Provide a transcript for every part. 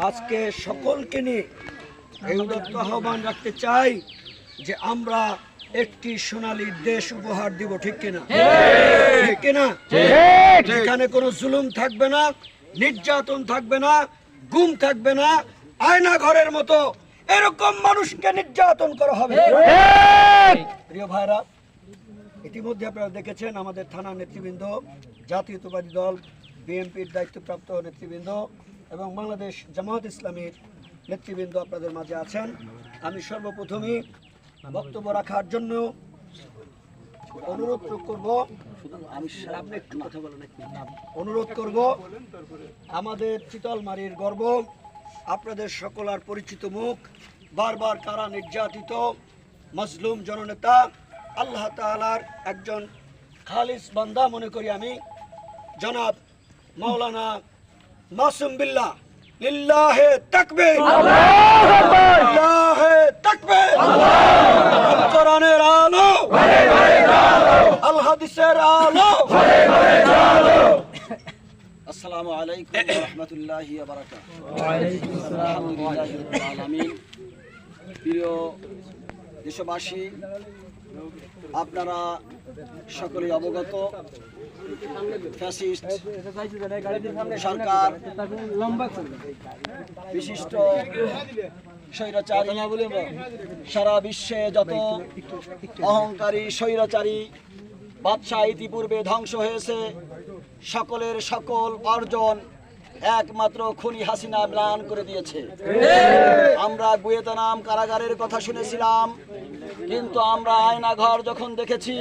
আজকে সকলকে নিয়ে এই উদাত্ত আহ্বান রাখতে চাই যে আমরা একটি সোনালী দেশ উপহার দিব, ঠিক কিনা? ঠিক কিনা? এখানে কোনো জুলুম থাকবে না, নির্যাতন থাকবে না, গুম থাকবে না, আয়না ঘরের মতো এরকম মানুষকে নির্যাতন করা হবে। প্রিয় ভাইরা, ইতিমধ্যে আপনারা দেখেছেন আমাদের থানা নেতৃবৃন্দ, জাতীয়তাবাদী দল বিএনপির দায়িত্বপ্রাপ্ত নেতৃবৃন্দ এবং বাংলাদেশ জামায়াত ইসলামীর নেতৃবৃন্দ আপনাদের মাঝে আছেন। আমি সর্বপ্রথমে বক্তব্য রাখার জন্য অনুরোধ করব, আমাদের চিতলমারীর গর্ব, আপনাদের সকলার পরিচিত মুখ, বারবার কারা নির্যাতিত মজলুম জননেতা, আল্লাহ তাআলার একজন খালিস বান্দা মনে করি আমি, জনাব মাওলানা মাসুম বিল্লাহ, লিল্লাহে তাকবীর, আল্লাহু আকবার, লিল্লাহে তাকবীর, আল কোরআনের আলো, ঘরে ঘরে আলো, আল হাদিসের আলো, ঘরে ঘরে আলো। আসসালামু আলাইকুম ওয়া রাহমাতুল্লাহি ওয়া বারাকাতুহু। ওয়া আলাইকুম আসসালাম ওয়া রাহমাতুল্লাহি। প্রিয় দেশবাসী, আপনারা সকলেই অবগত, ফ্যাসিস্ট সরকার, বিশিষ্ট স্বৈরাচারী, সারা বিশ্বে যত অহংকারী স্বৈরাচারী বাদশাহ ইতিপূর্বে ধ্বংস হয়েছে, সকলের সকল অর্জন একমাত্র খুনি হাসিনা ম্লান করে দিয়েছে। আমরা গুয়েতানাম কারাগারের কথা শুনেছিলাম, কিন্তু আমরা আয়নাঘর যখন দেখেছি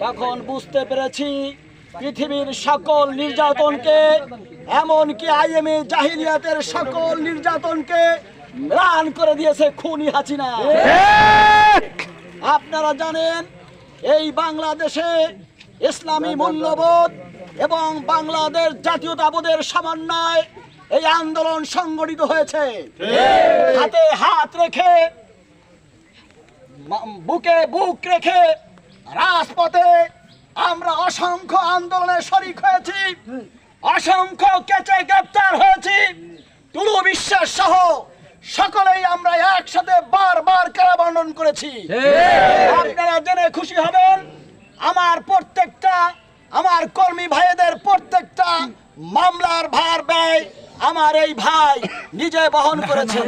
তখন বুঝতে পেরেছি পৃথিবীর সকল নির্যাতনকে, এমনকি আইএমএ জাহিলিয়াতের সকল নির্যাতনকে ম্লান করে দিয়েছে খুনি হাসিনা। আপনারা জানেন, এই বাংলাদেশে ইসলামী মূল্যবোধ এবং বাংলাদেশ জাতীয়তাবোধের সমন্বয় এই আন্দোলন সংগঠিত হয়েছে। হাতে হাত রেখে, বুকে বুক রেখে রাজপথে আমরা অসংখ্য আন্দোলনে শরীক হয়েছি, অসংখ্য কেচে গ্রেপ্তার হয়েছি। টুলু বিশ্বাস সহ সকলেই আমরা একসাথে বারবার কারাবরণ করেছি। আপনারা জেনে খুশি হবেন, আমার কর্মী ভাইদের প্রত্যেকটা মামলার ভার ব্যয় আমার এই ভাই নিজে বহন করেছেন।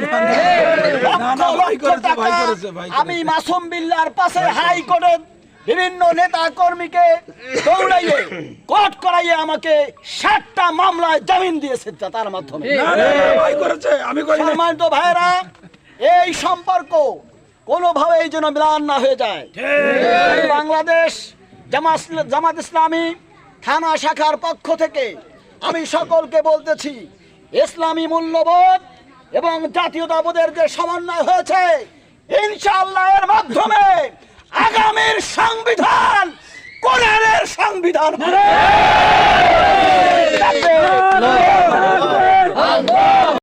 আমি মাসুম বিল্লাহর পাশে হাইকোর্টের বিভিন্ন নেতা কর্মীকে দৌড়াইয়ে কোর্ট করাইয়ে আমাকে 7টা মামলায় জামিন দিয়েছে তার মাধ্যমে। সম্মানিত ভাইরা, এই সম্পর্ক কোনোভাবেই যেন ম্লান না হয়ে যায়। বাংলাদেশ জামাত ইসলামী থানা শাখার পক্ষ থেকে আমি সকলকে বলতেছি, ইসলামী মূল্যবোধ এবং জাতীয়তাবোধের যে সমন্বয় হয়েছে, ইনশাআল্লাহ এর মাধ্যমে আগামীর সংবিধান কোরআনের সংবিধান হবে।